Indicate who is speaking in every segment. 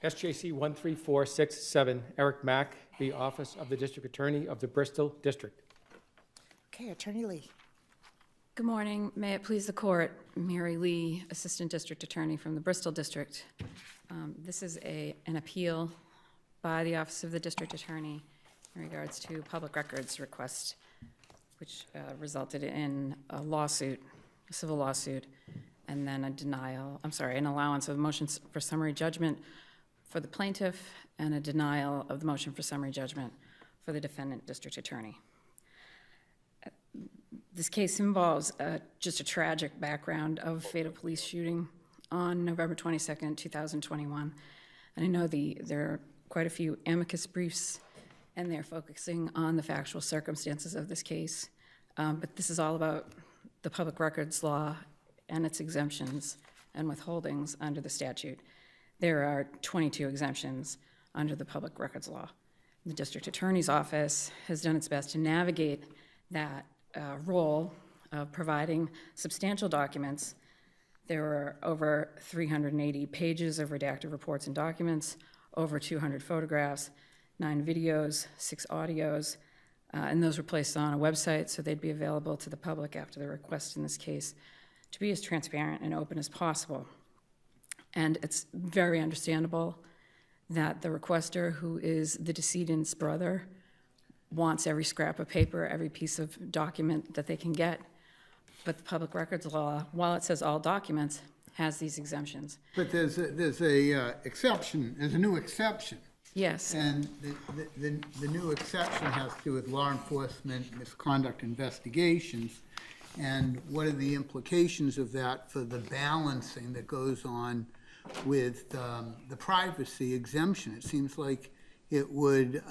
Speaker 1: SJC-13468, Eric Mack, the Office of the District Attorney of the Bristol District.
Speaker 2: Okay, Attorney Lee.
Speaker 3: Good morning. May it please the court. Mary Lee, Assistant District Attorney from the Bristol District. This is an appeal by the Office of the District Attorney in regards to public records request, which resulted in a lawsuit, a civil lawsuit, and then an allowance of motions for summary judgment for the plaintiff and a denial of the motion for summary judgment for the defendant district attorney. This case involves just a tragic background of fatal police shooting on November 22nd, 2021. And I know there are quite a few amicus briefs, and they're focusing on the factual circumstances of this case. But this is all about the public records law and its exemptions and withholdings under the statute. There are 22 exemptions under the public records law. The district attorney's office has done its best to navigate that role of providing substantial documents. There were over 380 pages of redacted reports and documents, over 200 photographs, 9 videos, 6 audios, and those were placed on a website so they'd be available to the public after the request in this case to be as transparent and open as possible. And it's very understandable that the requester, who is the decedent's brother, wants every scrap of paper, every piece of document that they can get. But the public records law, while it says all documents, has these exemptions.
Speaker 4: But there's a exception, there's a new exception.
Speaker 3: Yes.
Speaker 4: And the new exception has to do with law enforcement misconduct investigations. And what are the implications of that for the balancing that goes on with the privacy exemption? It seems like it would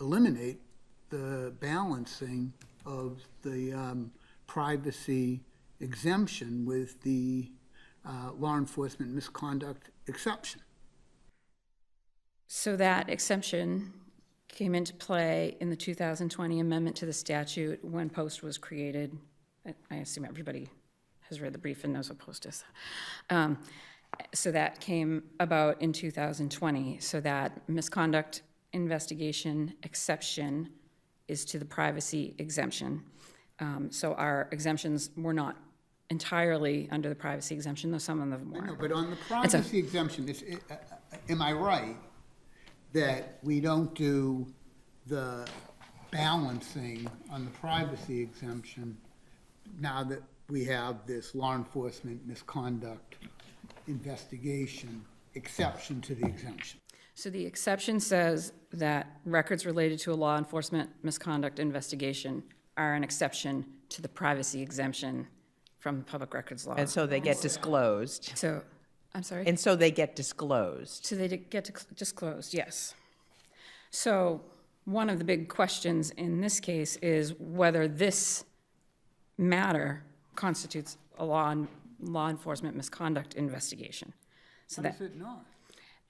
Speaker 4: eliminate the balancing of the privacy exemption with the law enforcement misconduct exception.
Speaker 3: So that exception came into play in the 2020 amendment to the statute when POST was created. I assume everybody has read the brief and knows what POST is. So that came about in 2020. So that misconduct investigation exception is to the privacy exemption. So our exemptions were not entirely under the privacy exemption, though some of them were.
Speaker 4: I know, but on the privacy exemption, am I right that we don't do the balancing on the privacy exemption now that we have this law enforcement misconduct investigation exception to the exemption?
Speaker 3: So the exception says that records related to a law enforcement misconduct investigation are an exception to the privacy exemption from the public records law.
Speaker 2: And so they get disclosed.
Speaker 3: So, I'm sorry?
Speaker 2: And so they get disclosed.
Speaker 3: So they get disclosed, yes. So one of the big questions in this case is whether this matter constitutes a law enforcement misconduct investigation. So
Speaker 4: How is it not?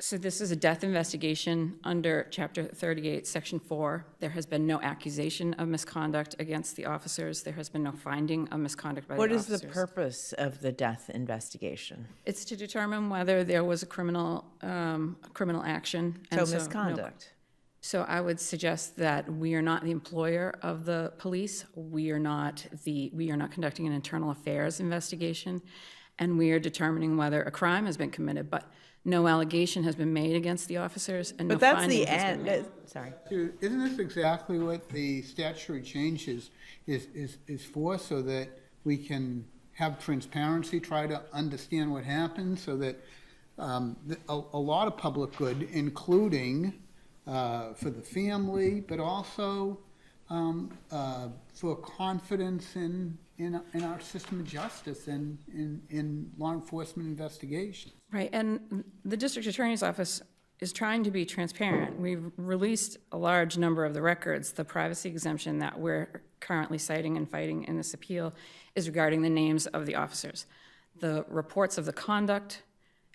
Speaker 3: So this is a death investigation under Chapter 38, Section 4. There has been no accusation of misconduct against the officers. There has been no finding of misconduct by the officers.
Speaker 2: What is the purpose of the death investigation?
Speaker 3: It's to determine whether there was a criminal action.
Speaker 2: So misconduct.
Speaker 3: So I would suggest that we are not the employer of the police. We are not conducting an internal affairs investigation, and we are determining whether a crime has been committed. But no allegation has been made against the officers, and no finding has been made.
Speaker 2: Sorry.
Speaker 4: Isn't this exactly what the statutory change is for, so that we can have transparency, try to understand what happened, so that a lot of public good, including for the family, but also for confidence in our system of justice and in law enforcement investigation.
Speaker 3: Right, and the district attorney's office is trying to be transparent. We've released a large number of the records. The privacy exemption that we're currently citing and fighting in this appeal is regarding the names of the officers. The reports of the conduct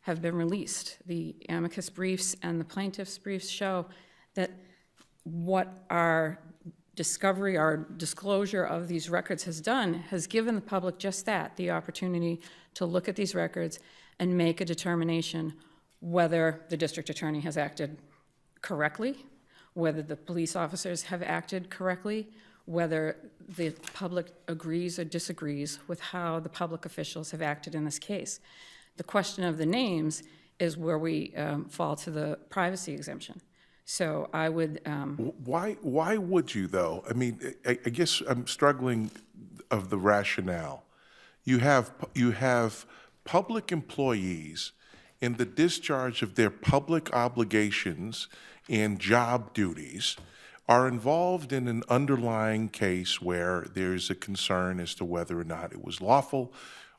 Speaker 3: have been released. The amicus briefs and the plaintiff's briefs show that what our discovery, our disclosure of these records has done has given the public just that, the opportunity to look at these records and make a determination whether the district attorney has acted correctly, whether the police officers have acted correctly, whether the public agrees or disagrees with how the public officials have acted in this case. The question of the names is where we fall to the privacy exemption. So I would...
Speaker 5: Why would you, though? I mean, I guess I'm struggling of the rationale. You have public employees in the discharge of their public obligations and job duties are involved in an underlying case where there's a concern as to whether or not it was lawful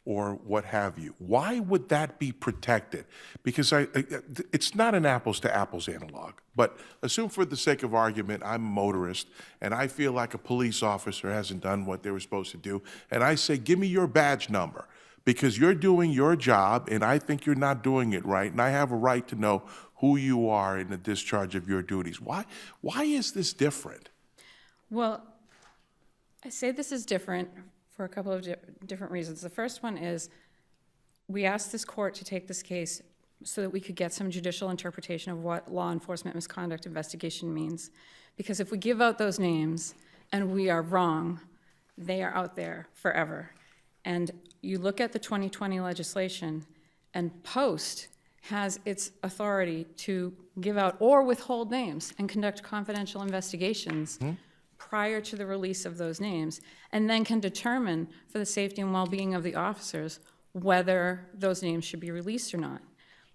Speaker 5: or what have you. Why would that be protected? Because it's not an apples to apples analog, but assume for the sake of argument, I'm a motorist and I feel like a police officer hasn't done what they were supposed to do. And I say, give me your badge number because you're doing your job and I think you're not doing it right. And I have a right to know who you are in the discharge of your duties. Why is this different?
Speaker 3: Well, I say this is different for a couple of different reasons. The first one is we asked this court to take this case so that we could get some judicial interpretation of what law enforcement misconduct investigation means. Because if we give out those names and we are wrong, they are out there forever. And you look at the 2020 legislation, and Post has its authority to give out or withhold names and conduct confidential investigations prior to the release of those names, and then can determine for the safety and well-being of the officers whether those names should be released or not.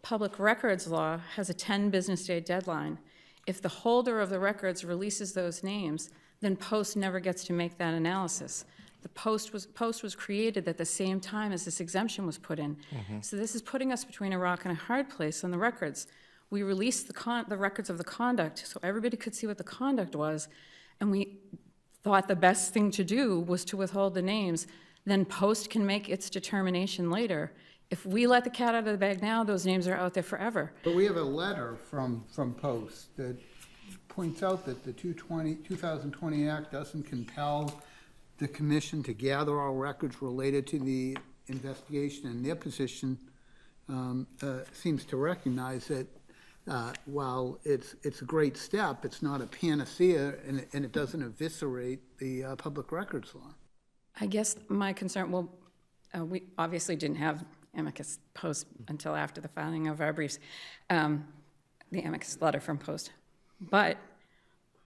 Speaker 3: Public records law has a 10 business day deadline. If the holder of the records releases those names, then Post never gets to make that analysis. The Post was created at the same time as this exemption was put in. So this is putting us between a rock and a hard place on the records. We released the records of the conduct so everybody could see what the conduct was, and we thought the best thing to do was to withhold the names. Then Post can make its determination later. If we let the cat out of the bag now, those names are out there forever.
Speaker 4: But we have a letter from Post that points out that the 2020 Act doesn't compel the commission to gather all records related to the investigation, and their position seems to recognize that while it's a great step, it's not a panacea, and it doesn't eviscerate the public records law.
Speaker 3: I guess my concern, well, we obviously didn't have amicus Post until after the filing of our briefs, the amicus letter from Post. But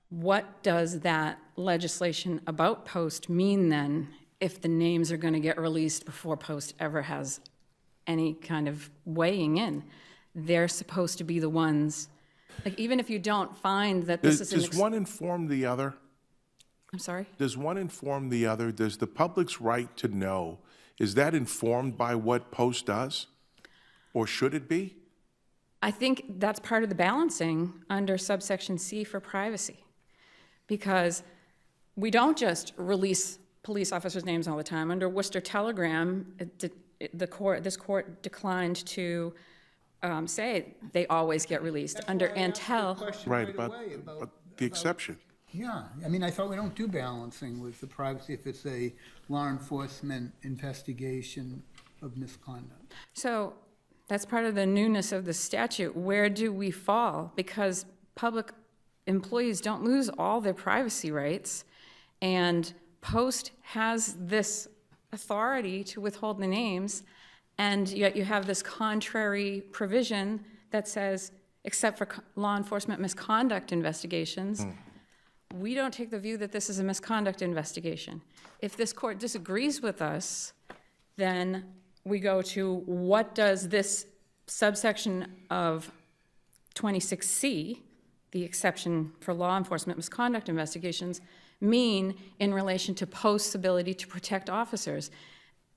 Speaker 3: what does that legislation about Post mean then if the names are going to get released before Post ever has any kind of weighing in? They're supposed to be the ones, like even if you don't find that this is an...
Speaker 5: Does one inform the other?
Speaker 3: I'm sorry?
Speaker 5: Does one inform the other? Does the public's right to know, is that informed by what Post does? Or should it be?
Speaker 3: I think that's part of the balancing under subsection C for privacy. Because we don't just release police officers' names all the time. Under Worcester Telegram, this court declined to say they always get released. Under Antel...
Speaker 5: Right, about the exception.
Speaker 4: Yeah, I mean, I thought we don't do balancing with the privacy if it's a law enforcement investigation of misconduct.
Speaker 3: So that's part of the newness of the statute. Where do we fall? Because public employees don't lose all their privacy rights, and Post has this authority to withhold the names, and yet you have this contrary provision that says, except for law enforcement misconduct investigations, we don't take the view that this is a misconduct investigation. If this court disagrees with us, then we go to what does this subsection of 26C, the exception for law enforcement misconduct investigations, mean in relation to Post's ability to protect officers.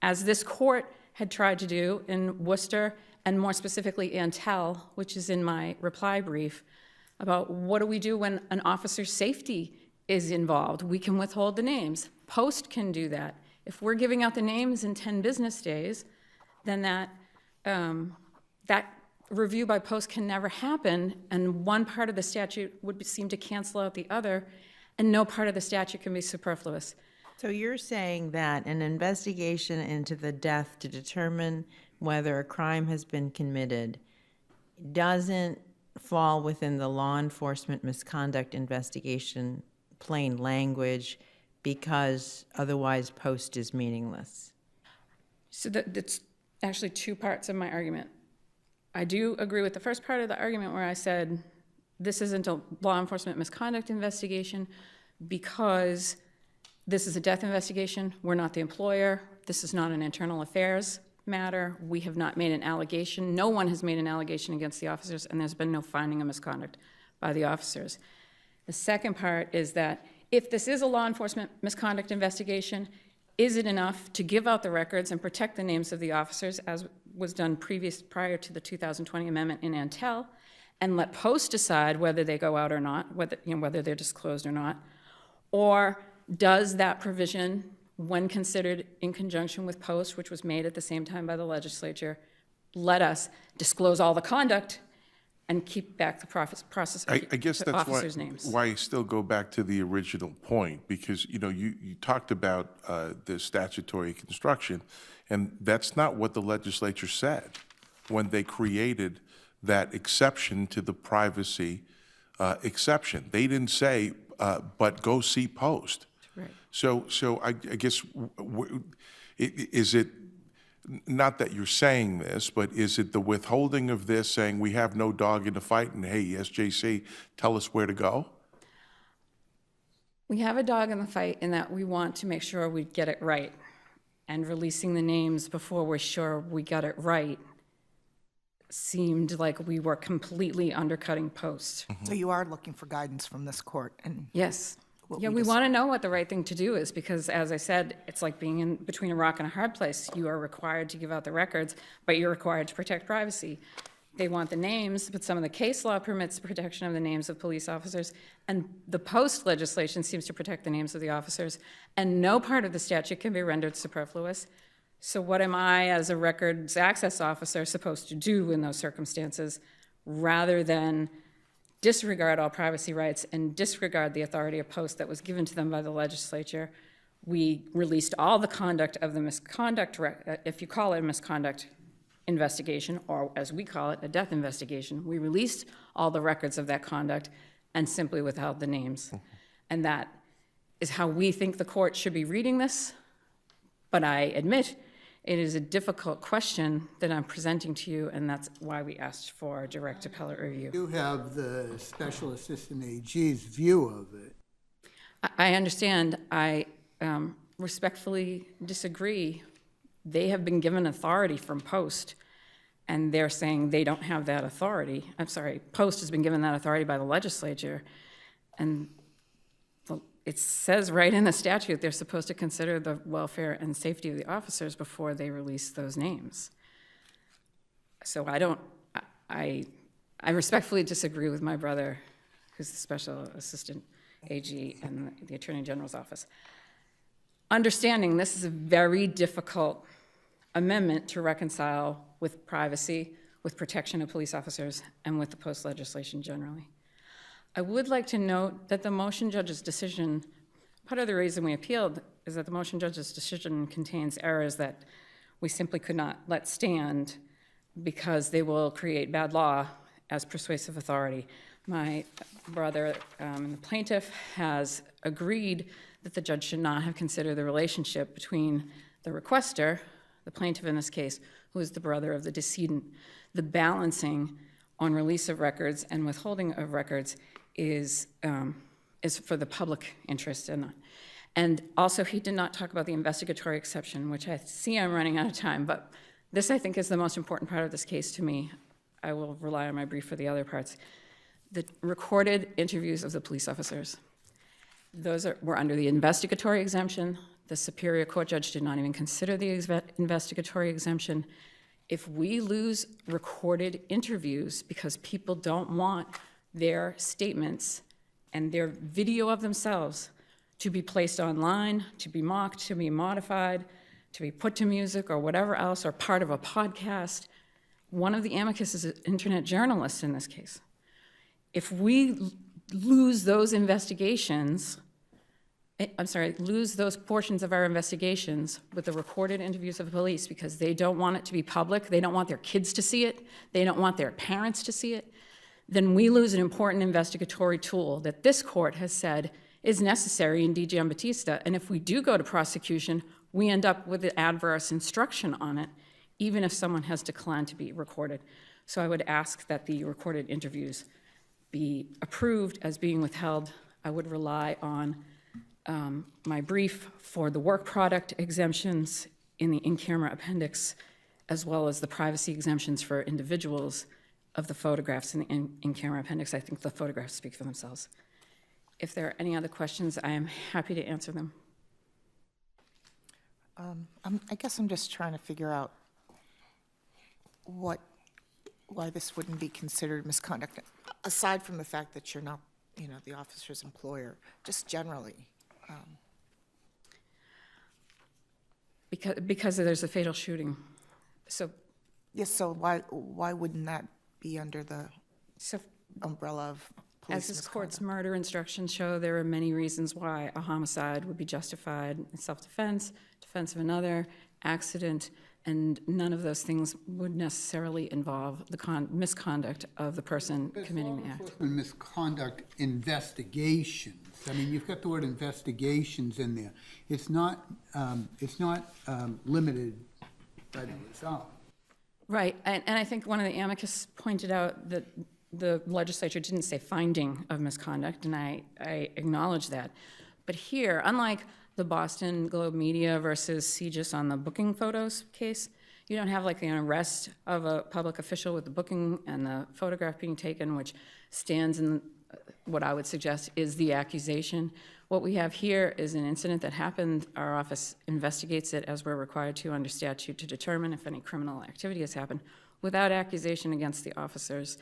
Speaker 3: As this court had tried to do in Worcester, and more specifically Antel, which is in my reply brief, about what do we do when an officer's safety is involved. We can withhold the names. Post can do that. If we're giving out the names in 10 business days, then that review by Post can never happen, and one part of the statute would seem to cancel out the other, and no part of the statute can be superfluous.
Speaker 2: So you're saying that an investigation into the death to determine whether a crime has been committed doesn't fall within the law enforcement misconduct investigation plain language because otherwise post is meaningless.
Speaker 3: So that's actually two parts of my argument. I do agree with the first part of the argument where I said this isn't a law enforcement misconduct investigation because this is a death investigation. We're not the employer. This is not an internal affairs matter. We have not made an allegation. No one has made an allegation against the officers, and there's been no finding of misconduct by the officers. The second part is that if this is a law enforcement misconduct investigation, is it enough to give out the records and protect the names of the officers, as was done prior to the 2020 amendment in Antel, and let Post decide whether they go out or not, whether they're disclosed or not? Or does that provision, when considered in conjunction with Post, which was made at the same time by the legislature, let us disclose all the conduct and keep back the process
Speaker 5: I guess
Speaker 3: of
Speaker 5: that's
Speaker 3: officers' names?
Speaker 5: why I still go back to the original point, because, you talked about the statutory construction, and that's not what the legislature said when they created that exception to the privacy exception. They didn't say, but go see Post.
Speaker 3: Right.
Speaker 5: So I guess, is it, not that you're saying this, but is it the withholding of this, saying we have no dog in the fight, and hey, SJC, tell us where to go?
Speaker 3: We have a dog in the fight in that we want to make sure we get it right. And releasing the names before we're sure we got it right seemed like we were completely undercutting Post.
Speaker 6: So you are looking for guidance from this court, and
Speaker 3: Yes.
Speaker 6: What
Speaker 3: Yeah,
Speaker 6: we
Speaker 3: we
Speaker 6: just-
Speaker 3: want to know what the right thing to do is, because as I said, it's like being in between a rock and a hard place. You are required to give out the records, but you're required to protect privacy. They want the names, but some of the case law permits the protection of the names of police officers, and the Post legislation seems to protect the names of the officers, and no part of the statute can be rendered superfluous. So what am I, as a records access officer, supposed to do in those circumstances, rather than disregard all privacy rights and disregard the authority of Post that was given to them by the legislature? We released all the conduct of the misconduct, if you call it a misconduct investigation, or as we call it, a death investigation. We released all the records of that conduct and simply withheld the names. And that is how we think the court should be reading this. But I admit it is a difficult question that I'm presenting to you, and that's why we asked for direct appellate review.
Speaker 4: You have the Special Assistant AG's view of it.
Speaker 3: I understand. I respectfully disagree. They have been given authority from Post, and they're saying they don't have that authority. I'm sorry, Post has been given that authority by the legislature, and it says right in the statute they're supposed to consider the welfare and safety of the officers before they release those names. So I respectfully disagree with my brother, who's the Special Assistant AG and the Attorney General's office. Understanding this is a very difficult amendment to reconcile with privacy, with protection of police officers, and with the Post legislation generally. I would like to note that the motion judge's decision, part of the reason we appealed is that the motion judge's decision contains errors that we simply could not let stand because they will create bad law as persuasive authority. My brother, the plaintiff, has agreed that the judge should not have considered the relationship between the requester, the plaintiff in this case, who is the brother of the decedent. The balancing on release of records and withholding of records is for the public interest. And also, he did not talk about the investigatory exception, which I see I'm running out of time, but this, I think, is the most important part of this case to me. I will rely on my brief for the other parts. The recorded interviews of the police officers. Those were under the investigatory exemption. The Superior Court judge did not even consider the investigatory exemption. If we lose recorded interviews because people don't want their statements and their video of themselves to be placed online, to be mocked, to be modified, to be put to music or whatever else, or part of a podcast, one of the amicus is an internet journalist in this case. If we lose those investigations, I'm sorry, lose those portions of our investigations with the recorded interviews of the police because they don't want it to be public, they don't want their kids to see it, they don't want their parents to see it, then we lose an important investigatory tool that this court has said is necessary in D. Giambattista. And if we do go to prosecution, we end up with an adverse instruction on it, even if someone has declined to be recorded. So I would ask that the recorded interviews be approved as being withheld. I would rely on my brief for the work product exemptions in the in-camera appendix, as well as the privacy exemptions for individuals of the photographs in the in-camera appendix. I think the photographs speak for themselves. If there are any other questions, I am happy to answer them.
Speaker 6: I guess I'm just trying to figure out why this wouldn't be considered misconduct, aside from the fact that you're not, the officer's employer, just generally.
Speaker 3: Because there's a fatal shooting. So,
Speaker 6: Yes, so why wouldn't that be under the
Speaker 3: so
Speaker 6: umbrella of police
Speaker 3: as this
Speaker 6: misconduct?
Speaker 3: court's murder instructions show, there are many reasons why a homicide would be justified in self-defense, defense of another, accident, and none of those things would necessarily involve the misconduct of the person committing the act.
Speaker 4: Enforcement misconduct investigations. I mean, you've got the word investigations in there. It's not limited by the result.
Speaker 3: Right, and I think one of the amicus pointed out that the legislature didn't say finding of misconduct, and I acknowledge that. But here, unlike the Boston Globe Media versus CJIS on the booking photos case, you don't have like an arrest of a public official with the booking and the photograph being taken, which stands in what I would suggest is the accusation. What we have here is an incident that happened. Our office investigates it as we're required to under statute to determine if any criminal activity has happened without accusation against the officers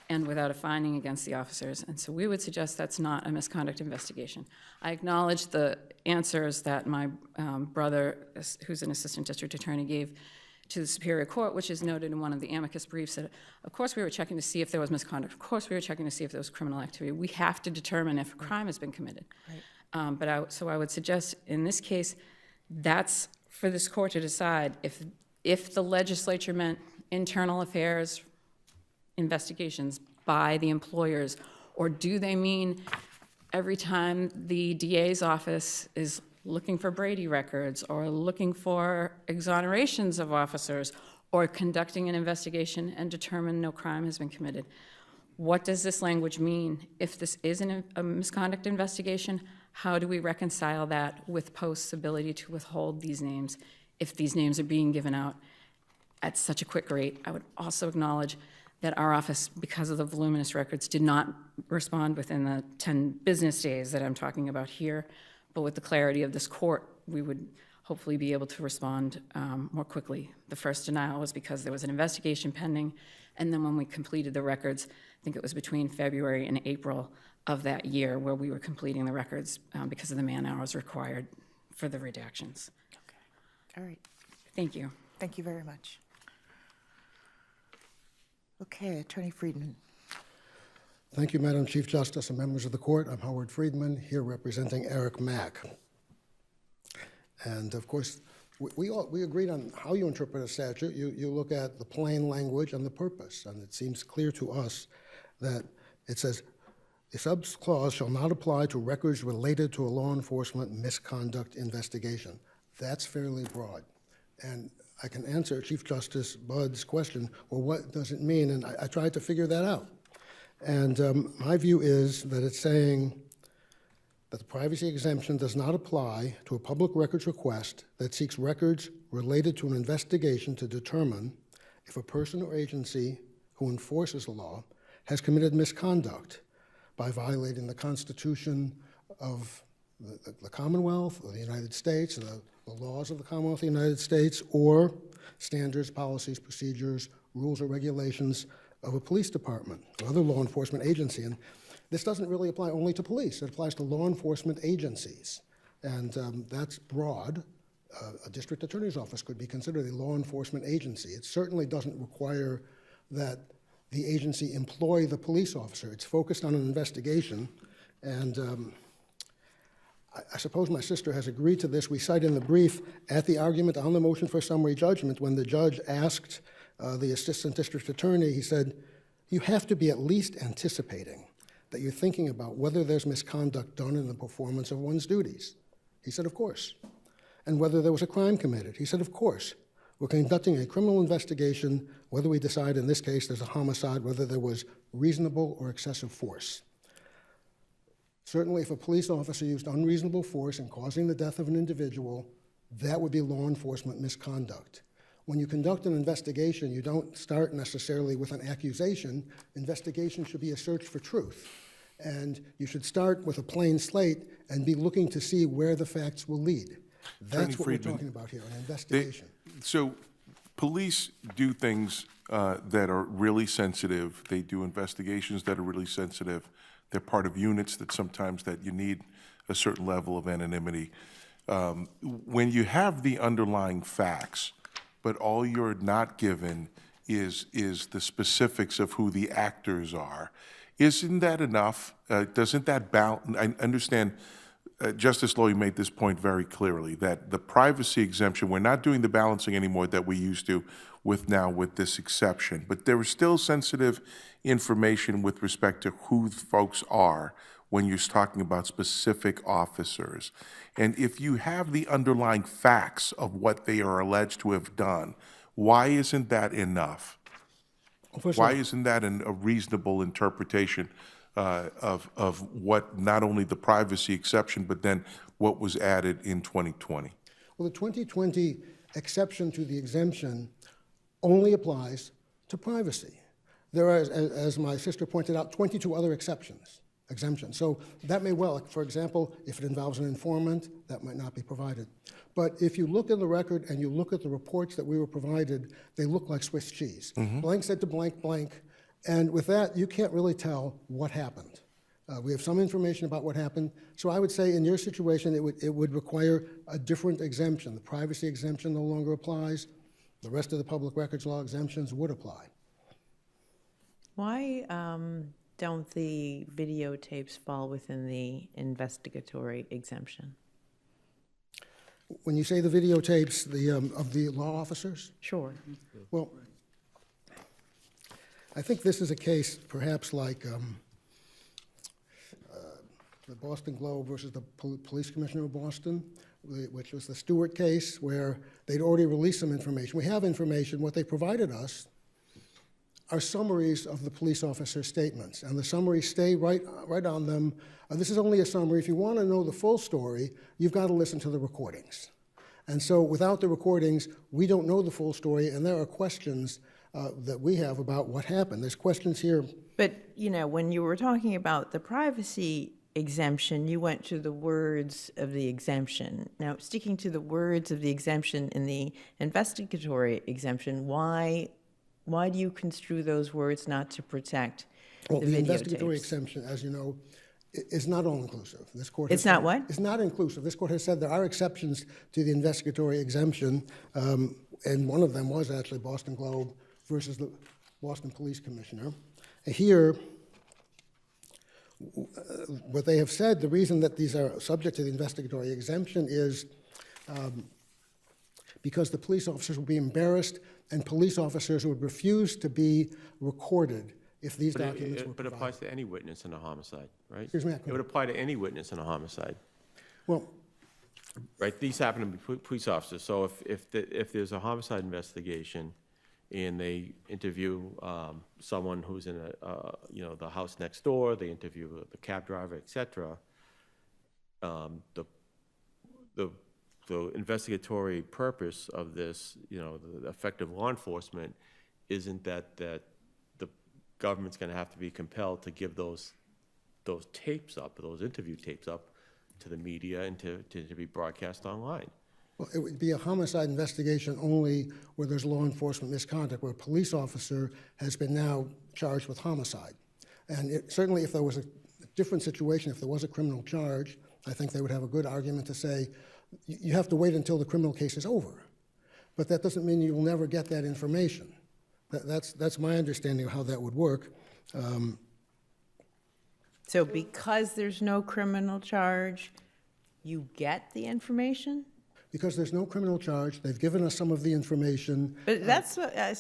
Speaker 3: and without a finding against the officers. And so we would suggest that's not a misconduct investigation. I acknowledge the answers that my brother, who's an assistant district attorney, gave to the Superior Court, which is noted in one of the amicus briefs, that of course we were checking to see if there was misconduct. Of course we were checking to see if there was criminal activity. We have to determine if a crime has been committed. Right. So I would suggest in this case, that's for this court to decide if the legislature meant internal affairs investigations by the employers, or do they mean every time the DA's office is looking for Brady records or looking for exonerations of officers or conducting an investigation and determine no crime has been committed. What does this language mean? If this isn't a misconduct investigation, how do we reconcile that with Post's ability to withhold these names if these names are being given out at such a quick rate? I would also acknowledge that our office, because of the voluminous records, did not respond within the 10 business days that I'm talking about here. But with the clarity of this court, we would hopefully be able to respond more quickly. The first denial was because there was an investigation pending, and then when we completed the records, I think it was between February and April of that year where we were completing the records because of the man hours required for the redactions.
Speaker 6: Okay. All right.
Speaker 3: Thank you.
Speaker 6: Thank you very much. Okay, Attorney Friedman.
Speaker 7: Thank you, Madam Chief Justice and members of the court. I'm Howard Friedman, here representing Eric Mack. And of course, we agreed on how you interpret a statute. You look at the plain language and the purpose, and it seems clear to us that it says, the subclause shall not apply to records related to a law enforcement misconduct investigation. That's fairly broad. And I can answer Chief Justice Budd's question, well, what does it mean? And I tried to figure that out. And my view is that it's saying that the privacy exemption does not apply to a public records request that seeks records related to an investigation to determine if a person or agency who enforces the law has committed misconduct by violating the Constitution of the Commonwealth of the United States, the laws of the Commonwealth of the United States, or standards, policies, procedures, rules, or regulations of a police department or other law enforcement agency. And this doesn't really apply only to police. It applies to law enforcement agencies. And that's broad. A district attorney's office could be considered a law enforcement agency. It certainly doesn't require that the agency employ the police officer. It's focused on an investigation. And I suppose my sister has agreed to this. We cite in the brief at the argument on the motion for summary judgment, when the judge asked the assistant district attorney, he said, you have to be at least anticipating that you're thinking about whether there's misconduct done in the performance of one's duties. He said, of course. And whether there was a crime committed. He said, of course. We're conducting a criminal investigation, whether we decide in this case there's a homicide, whether there was reasonable or excessive force. Certainly, if a police officer used unreasonable force in causing the death of an individual, that would be law enforcement misconduct. When you conduct an investigation, you don't start necessarily with an accusation. Investigation should be a search for truth. And you should start with a plain slate and be looking to see where the facts will lead. That's what we're talking about here, an investigation.
Speaker 5: So police do things that are really sensitive. They do investigations that are really sensitive. They're part of units that sometimes that you need a certain level of anonymity. When you have the underlying facts, but all you're not given is the specifics of who the actors are, isn't that enough? Doesn't that balance? I understand Justice Lowy made this point very clearly, that the privacy exemption, we're not doing the balancing anymore that we used to with this exception, but there is still sensitive information with respect to who folks are when you're talking about specific officers. And if you have the underlying facts of what they are alleged to have done, why isn't that enough? Why isn't that a reasonable interpretation of what not only the privacy exception, but then what was added in 2020?
Speaker 7: Well, the 2020 exception to the exemption only applies to privacy. There are, as my sister pointed out, 22 other exemptions. So that may well, for example, if it involves an informant, that might not be provided. But if you look in the record and you look at the reports that we were provided, they look like Swiss cheese. Blank said to blank, blank. And with that, you can't really tell what happened. We have some information about what happened. So I would say in your situation, it would require a different exemption. The privacy exemption no longer applies. The rest of the public records law exemptions would apply.
Speaker 2: Why don't the videotapes fall within the investigatory exemption?
Speaker 7: When you say the videotapes of the law officers?
Speaker 2: Sure.
Speaker 7: Well, I think this is a case perhaps like the Boston Globe versus the Police Commissioner of Boston, which was the Stewart case, where they'd already released some information. We have information. What they provided us are summaries of the police officer's statements, and the summaries stay right on them. This is only a summary. If you want to know the full story, you've got to listen to the recordings. And so without the recordings, we don't know the full story, and there are questions that we have about what happened. There's questions here.
Speaker 2: But, you know, when you were talking about the privacy exemption, you went to the words of the exemption. Now, sticking to the words of the exemption in the investigatory exemption, why do you construe those words not to protect the videotapes?
Speaker 7: The investigatory exemption, as you know, is not all-inclusive. This court has
Speaker 2: It's not what?
Speaker 7: It's not inclusive. This court has said there are exceptions to the investigatory exemption, and one of them was actually Boston Globe versus the Boston Police Commissioner. Here, what they have said, the reason that these are subject to the investigatory exemption is because the police officers would be embarrassed and police officers would refuse to be recorded if these documents were provided.
Speaker 8: But it applies to any witness in a homicide, right?
Speaker 7: Excuse me?
Speaker 8: It would apply to any witness in a homicide,
Speaker 7: Well,
Speaker 8: right? These happen to be police officers. So if there's a homicide investigation and they interview someone who's in the house next door, they interview the cab driver, et cetera, the investigatory purpose of this, the effective law enforcement, isn't that the government's going to have to be compelled to give those tapes up, those interview tapes up, to the media and to be broadcast online.
Speaker 7: Well, it would be a homicide investigation only where there's law enforcement misconduct, where a police officer has been now charged with homicide. And certainly if there was a different situation, if there was a criminal charge, I think they would have a good argument to say, you have to wait until the criminal case is over. But that doesn't mean you will never get that information. That's my understanding of how that would work.
Speaker 2: So because there's no criminal charge, you get the information?
Speaker 7: Because there's no criminal charge, they've given us some of the information.
Speaker 2: But that's what,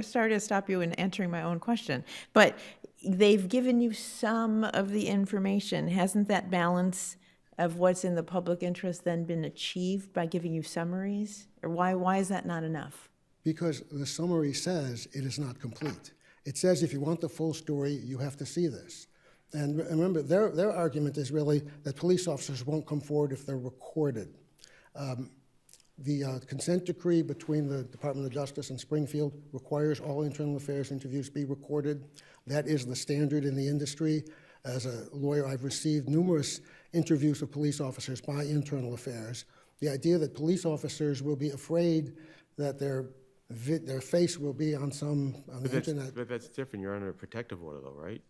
Speaker 2: sorry to stop you in answering my own question, but they've given you some of the information. Hasn't that balance of what's in the public interest then been achieved by giving you summaries? Or why is that not enough?
Speaker 7: Because the summary says it is not complete. It says if you want the full story, you have to see this. And remember, their argument is really that police officers won't come forward if they're recorded. The consent decree between the Department of Justice and Springfield requires all internal affairs interviews be recorded. That is the standard in the industry. As a lawyer, I've received numerous interviews of police officers by internal affairs. The idea that police officers will be afraid that their face will be on the internet.
Speaker 8: But that's different. You're under a protective order, though, right?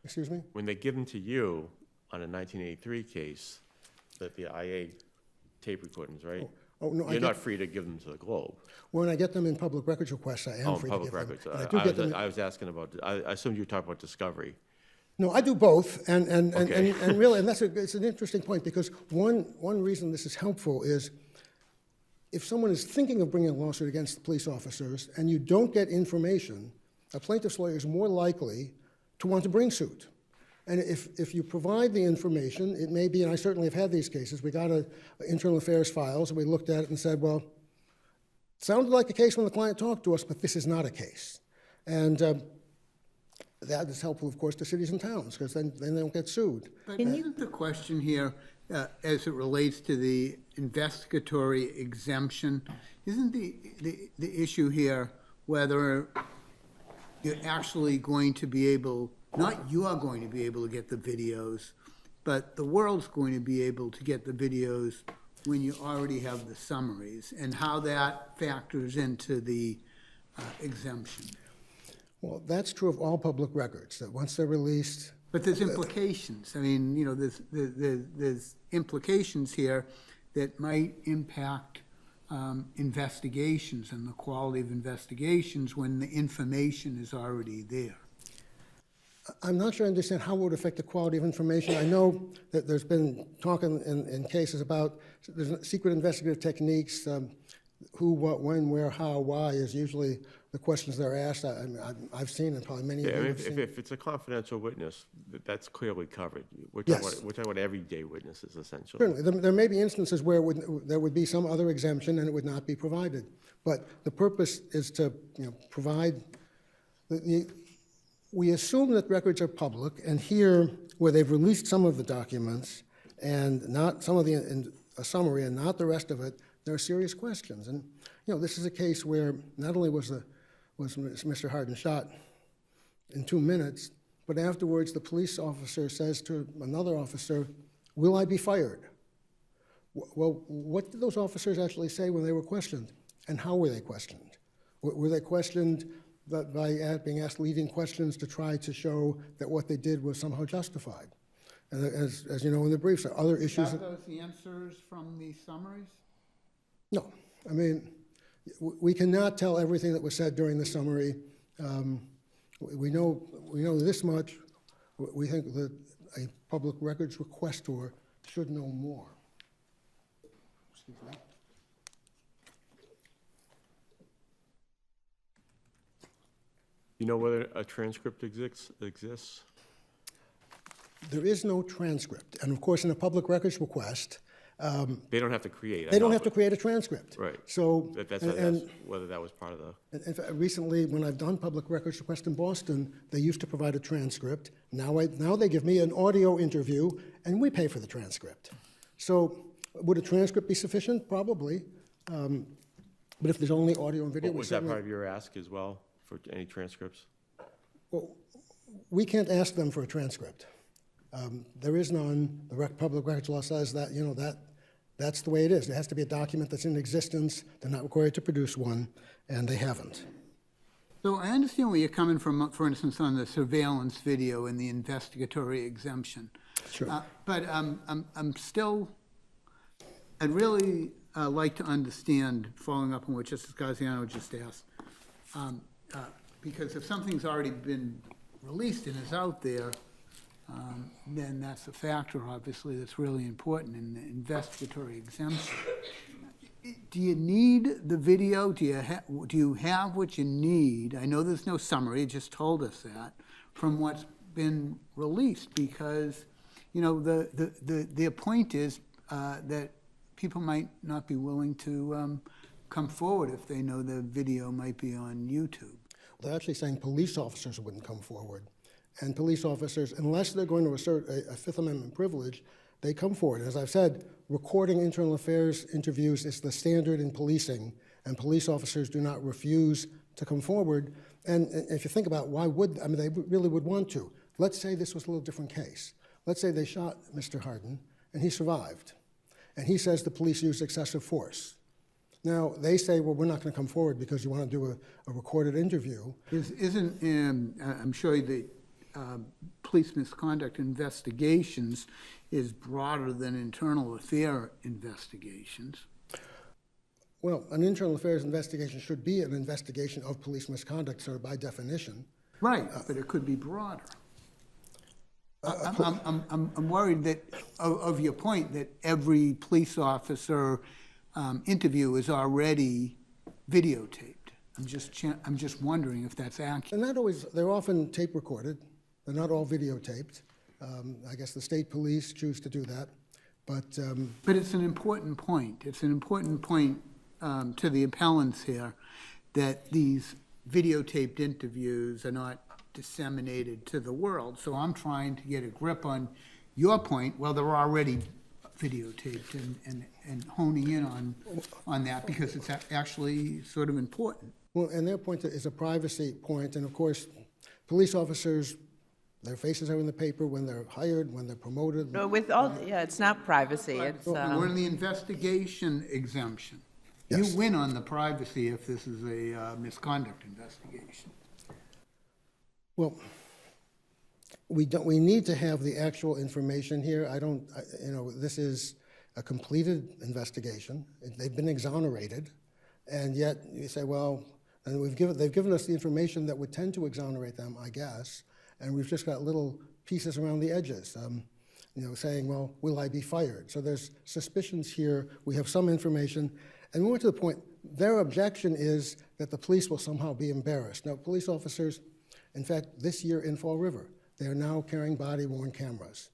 Speaker 7: Excuse me?
Speaker 8: When they give them to you on a 1983 case, that the IA tape recordings, right?
Speaker 7: Oh, no,
Speaker 8: You're not free to give them to the Globe.
Speaker 7: When I get them in public records requests, I am
Speaker 8: Oh,
Speaker 7: free
Speaker 8: public
Speaker 7: to give
Speaker 8: records.
Speaker 7: them. And I do get them.
Speaker 8: I was asking about, I assumed you were talking about discovery.
Speaker 7: No, I do both, and
Speaker 8: Okay.
Speaker 7: really, and it's an interesting point, because one reason this is helpful is if someone is thinking of bringing a lawsuit against the police officers and you don't get information, a plaintiff's lawyer is more likely to want to bring suit. And if you provide the information, it may be, and I certainly have had these cases, we got internal affairs files, and we looked at it and said, well, it sounded like a case when the client talked to us, but this is not a case. And that is helpful, of course, to cities and towns, because then they don't get sued.
Speaker 4: But isn't the question here, as it relates to the investigatory exemption, isn't the issue here whether you're actually going to be able, not you are going to be able to get the videos, but the world's going to be able to get the videos when you already have the summaries, and how that factors into the exemption?
Speaker 7: Well, that's true of all public records, that once they're released.
Speaker 4: But there's implications. I mean, you know, there's implications here that might impact investigations and the quality of investigations when the information is already there.
Speaker 7: I'm not sure I understand how it would affect the quality of information. I know that there's been talk in cases about there's secret investigative techniques, who, what, when, where, how, why is usually the questions they're asked. I've seen it, probably many of you have seen.
Speaker 8: If it's a confidential witness, that's clearly covered. We're
Speaker 7: Yes.
Speaker 8: talking about everyday witnesses, essentially.
Speaker 7: Certainly, there may be instances where there would be some other exemption and it would not be provided. But the purpose is to provide, we assume that records are public, and here, where they've released some of the documents and not some of a summary and not the rest of it, there are serious questions. And this is a case where not only was Mr. Harden shot in 2 minutes, but afterwards the police officer says to another officer, "Will I be fired?" Well, what did those officers actually say when they were questioned? And how were they questioned? Were they questioned by being asked leading questions to try to show that what they did was somehow justified? And as you know in the briefs, there are other issues.
Speaker 4: Are those the answers from the summaries?
Speaker 7: No. I mean, we cannot tell everything that was said during the summary. We know this much. We think that a public records requestor should know more. Excuse me.
Speaker 8: You know whether a transcript exists?
Speaker 7: There is no transcript. And of course, in a public records request,
Speaker 8: They don't have to create.
Speaker 7: they don't have to create a transcript.
Speaker 8: Right.
Speaker 7: So,
Speaker 8: That's what I asked, whether that was part of the.
Speaker 7: in fact, recently, when I've done public records request in Boston, they used to provide a transcript. Now they give me an audio interview, and we pay for the transcript. So would a transcript be sufficient? Probably. But if there's only audio and video, we
Speaker 8: Was that
Speaker 7: certainly...
Speaker 8: part of your ask as well, for any transcripts?
Speaker 7: Well, we can't ask them for a transcript. There is none. The public records law says that, that's the way it is. There has to be a document that's in existence. They're not required to produce one, and they haven't.
Speaker 4: So I understand where you're coming from, for instance, on the surveillance video and the investigatory exemption.
Speaker 7: Sure.
Speaker 4: But I'd really like to understand, following up on what Justice Gaziano just asked, because if something's already been released and is out there, then that's a factor, obviously, that's really important in the investigatory exemption. Do you need the video? Do you have what you need? I know there's no summary, you just told us that, from what's been released, because, you know, the point is that people might not be willing to come forward if they know the video might be on YouTube.
Speaker 7: They're actually saying police officers wouldn't come forward. And police officers, unless they're going to assert a Fifth Amendment privilege, they come forward. As I've said, recording internal affairs interviews is the standard in policing, and police officers do not refuse to come forward. And if you think about why would, I mean, they really would want to. Let's say this was a little different case. Let's say they shot Mr. Harden, and he survived. And he says the police used excessive force. Now, they say, well, we're not going to come forward because you want to do a recorded interview.
Speaker 4: I'm sure the police misconduct investigations is broader than internal affair investigations.
Speaker 7: Well, an internal affairs investigation should be an investigation of police misconduct, sort of by definition.
Speaker 4: Right, but it could be broader. I'm worried that, of your point, that every police officer interview is already videotaped. I'm just wondering if that's accurate.
Speaker 7: And not always, they're often tape recorded. They're not all videotaped. I guess the state police choose to do that. But
Speaker 4: it's an important point. It's an important point to the appellants here that these videotaped interviews are not disseminated to the world. So I'm trying to get a grip on your point. Well, they're already videotaped and honing in on that because it's actually sort of important.
Speaker 7: Well, and their point is a privacy point. And of course, police officers, their faces are in the paper when they're hired, when they're promoted.
Speaker 2: No, with all, yeah, it's not privacy, it's,
Speaker 4: We're in the investigation exemption.
Speaker 7: Yes.
Speaker 4: You win on the privacy if this is a misconduct investigation.
Speaker 7: Well, we need to have the actual information here. This is a completed investigation. They've been exonerated, and yet you say, well, and they've given us the information that would tend to exonerate them, I guess, and we've just got little pieces around the edges, saying, well, will I be fired? So there's suspicions here. We have some information, and more to the point, their objection is that the police will somehow be embarrassed. Now, police officers, in fact, this year in Fall River, they are now carrying body-worn cameras,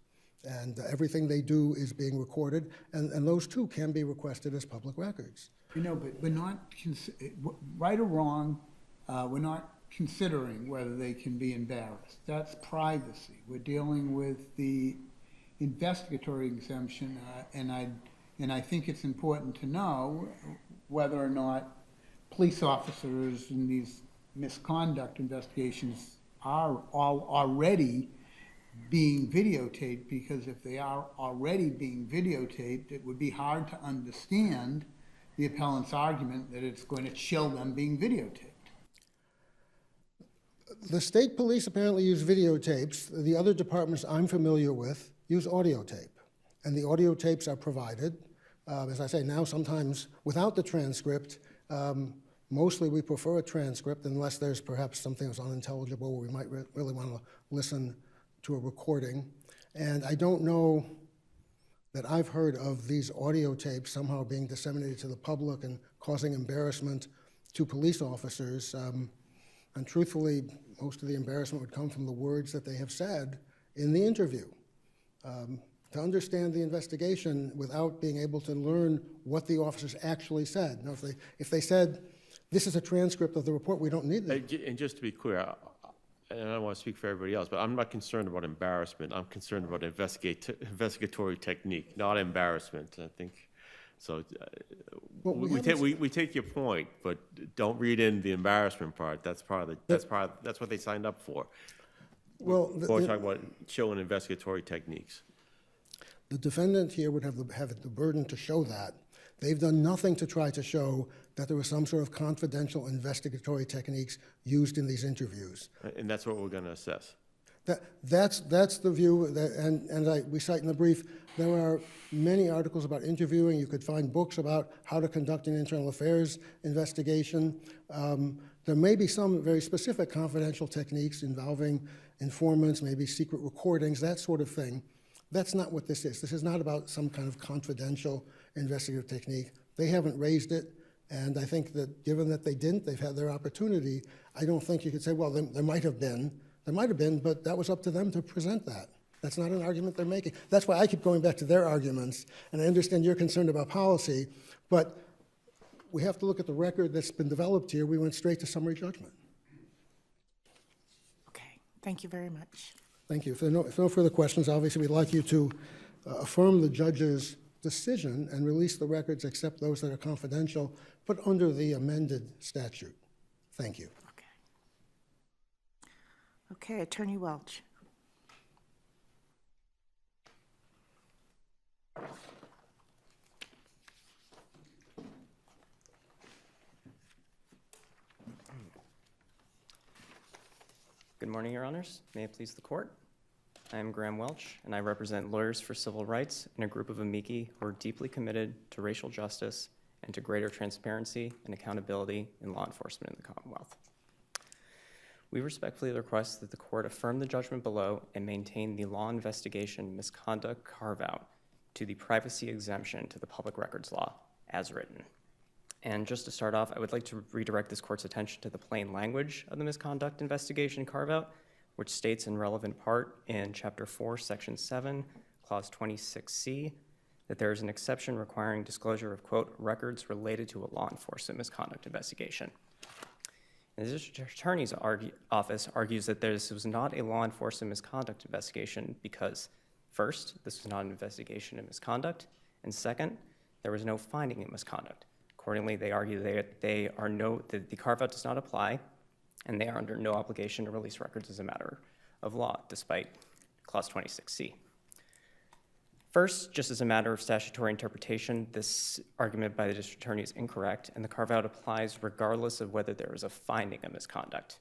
Speaker 7: and everything they do is being recorded, and those too can be requested as public records.
Speaker 4: But we're not, right or wrong, we're not considering whether they can be embarrassed. That's privacy. We're dealing with the investigatory exemption, and I think it's important to know whether or not police officers in these misconduct investigations are all already being videotaped, because if they are already being videotaped, it would be hard to understand the appellant's argument that it's going to chill them being videotaped.
Speaker 7: The state police apparently use videotapes. The other departments I'm familiar with use audio tape, and the audio tapes are provided, as I say, now sometimes without the transcript. Mostly we prefer a transcript unless there's perhaps something that's unintelligible where we might really want to listen to a recording. And I don't know that I've heard of these audio tapes somehow being disseminated to the public and causing embarrassment to police officers. And truthfully, most of the embarrassment would come from the words that they have said in the interview. To understand the investigation without being able to learn what the officers actually said. Now, if they said, this is a transcript of the report, we don't need it.
Speaker 8: And just to be clear, and I don't want to speak for everybody else, but I'm not concerned about embarrassment. I'm concerned about investigatory technique, not embarrassment. I think so.
Speaker 7: Well,
Speaker 8: we take your point, but don't read in the embarrassment part. That's that's what they signed up for.
Speaker 7: Well,
Speaker 8: We're talking about showing investigatory techniques.
Speaker 7: The defendant here would have the burden to show that. They've done nothing to try to show that there was some sort of confidential investigatory techniques used in these interviews.
Speaker 8: And that's what we're going to assess.
Speaker 7: That's the view, we cite in the brief, there are many articles about interviewing. You could find books about how to conduct an internal affairs investigation. There may be some very specific confidential techniques involving informants, maybe secret recordings, that sort of thing. That's not what this is. This is not about some kind of confidential investigative technique. They haven't raised it, and I think that given that they didn't, they've had their opportunity. I don't think you could say, well, there might have been, but that was up to them to present that. That's not an argument they're making. That's why I keep going back to their arguments, and I understand you're concerned about policy, but we have to look at the record that's been developed here. We went straight to summary judgment.
Speaker 6: Okay, thank you very much.
Speaker 7: Thank you. If there are no further questions, obviously we'd like you to affirm the judge's decision and release the records except those that are confidential, but under the amended statute. Thank you.
Speaker 6: Okay. Okay, Attorney Welch.
Speaker 9: Good morning, Your Honors. May it please the Court. I am Graham Welch, and I represent Lawyers for Civil Rights in a group of amici who are deeply committed to racial justice and to greater transparency and accountability in law enforcement in the Commonwealth. We respectfully request that the Court affirm the judgment below and maintain the law investigation misconduct carve-out to the privacy exemption to the Public Records Law as written. And just to start off, I would like to redirect this Court's attention to the plain language of the misconduct investigation carve-out, which states in relevant part in Chapter 4, Section 7, Clause 26C, that there is an exception requiring disclosure of, quote, records related to a law enforcement misconduct investigation. And the District Attorney's Office argues that this was not a law enforcement misconduct investigation because, first, this was not an investigation of misconduct, and second, there was no finding of misconduct. Accordingly, they argue that that the carve-out does not apply, and they are under no obligation to release records as a matter of law, despite Clause 26C. First, just as a matter of statutory interpretation, this argument by the District Attorney is incorrect, and the carve-out applies regardless of whether there is a finding of misconduct.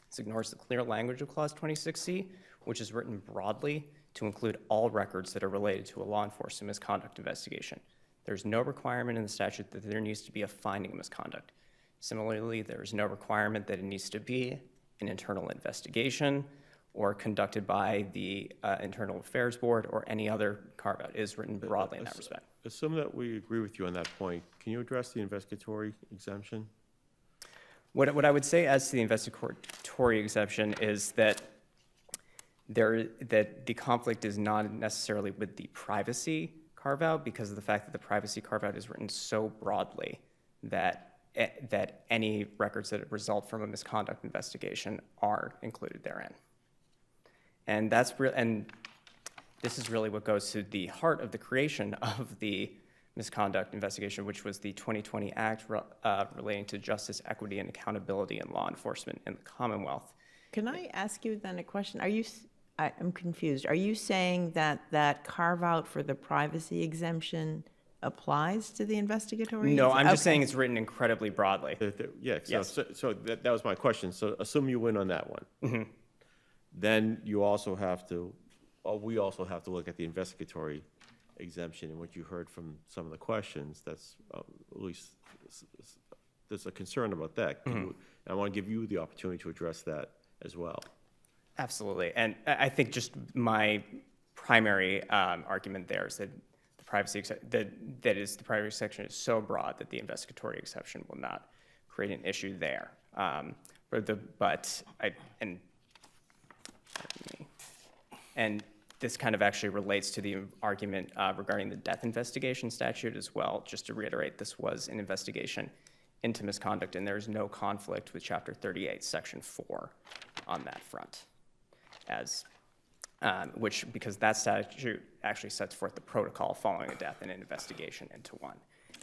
Speaker 9: This ignores the clear language of Clause 26C, which is written broadly to include all records that are related to a law enforcement misconduct investigation. There's no requirement in the statute that there needs to be a finding of misconduct. Similarly, there is no requirement that it needs to be an internal investigation or conducted by the Internal Affairs Board or any other carve-out. It is written broadly in that respect.
Speaker 8: Assume that we agree with you on that point. Can you address the investigatory exemption?
Speaker 9: What I would say as to the investigatory exemption is that the conflict is not necessarily with the privacy carve-out because of the fact that the privacy carve-out is written so broadly that any records that result from a misconduct investigation are included therein. And this is really what goes to the heart of the creation of the misconduct investigation, which was the 2020 Act relating to justice, equity, and accountability in law enforcement in the Commonwealth.
Speaker 2: Can I ask you then a question? I'm confused. Are you saying that carve-out for the privacy exemption applies to the investigatory?
Speaker 9: No, I'm just
Speaker 2: Okay.
Speaker 9: saying it's written incredibly broadly.
Speaker 8: Yeah,
Speaker 9: Yes.
Speaker 8: so that was my question. So assume you win on that one.
Speaker 9: Mm-hmm.
Speaker 8: Then you also have to, or we also have to look at the investigatory exemption and what you heard from some of the questions. That's at least, there's a concern about that. I want to give you the opportunity to address that as well.
Speaker 9: Absolutely. And I think just my primary argument there is that the privacy the privacy section is so broad that the investigatory exception will not create an issue there. And this kind of actually relates to the argument regarding the death investigation statute as well. Just to reiterate, this was an investigation into misconduct, and there's no conflict with Chapter 38, Section 4 on that front. Because that statute actually sets forth the protocol following a death and an investigation into one,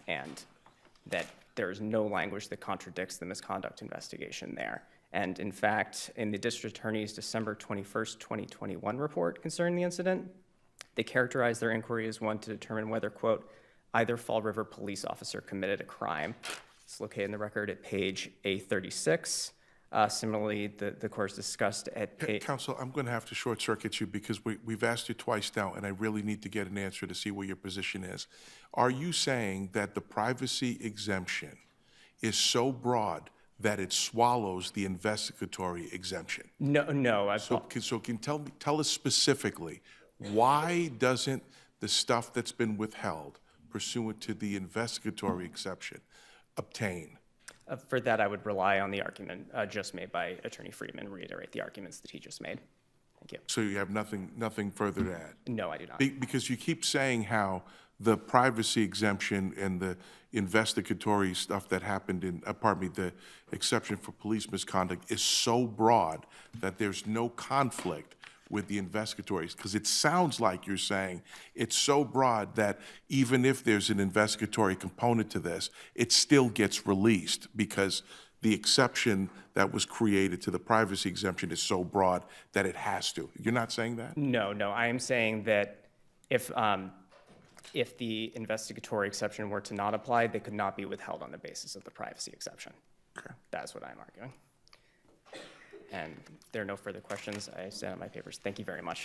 Speaker 9: and that there is no language that contradicts the misconduct investigation there. And in fact, in the District Attorney's December 21st, 2021 report concerning the incident, they characterized their inquiry as one to determine whether, quote, either Fall River police officer committed a crime. It's located in the record at page A36. Similarly, the course discussed at page...
Speaker 5: Counsel, I'm going to have to short-circuit you because we've asked you twice now, and I really need to get an answer to see what your position is. Are you saying that the privacy exemption is so broad that it swallows the investigatory exemption.
Speaker 9: No,
Speaker 5: So can tell us specifically, why doesn't the stuff that's been withheld pursuant to the investigatory exception obtain?
Speaker 9: for that, I would rely on the argument just made by Attorney Friedman, reiterate the arguments that he just made. Thank you.
Speaker 5: So you have nothing further to add?
Speaker 9: No, I do not.
Speaker 5: Because you keep saying how the privacy exemption and the investigatory stuff that happened in, the exception for police misconduct is so broad that there's no conflict with the investigatories, because it sounds like you're saying it's so broad that even if there's an investigatory component to this, it still gets released because the exception that was created to the privacy exemption is so broad that it has to. You're not saying that?
Speaker 9: No, I am saying that if the investigatory exception were to not apply, they could not be withheld on the basis of the privacy exception.
Speaker 5: Okay.
Speaker 9: That's what I'm arguing. And there are no further questions. I stand on my papers. Thank you very much.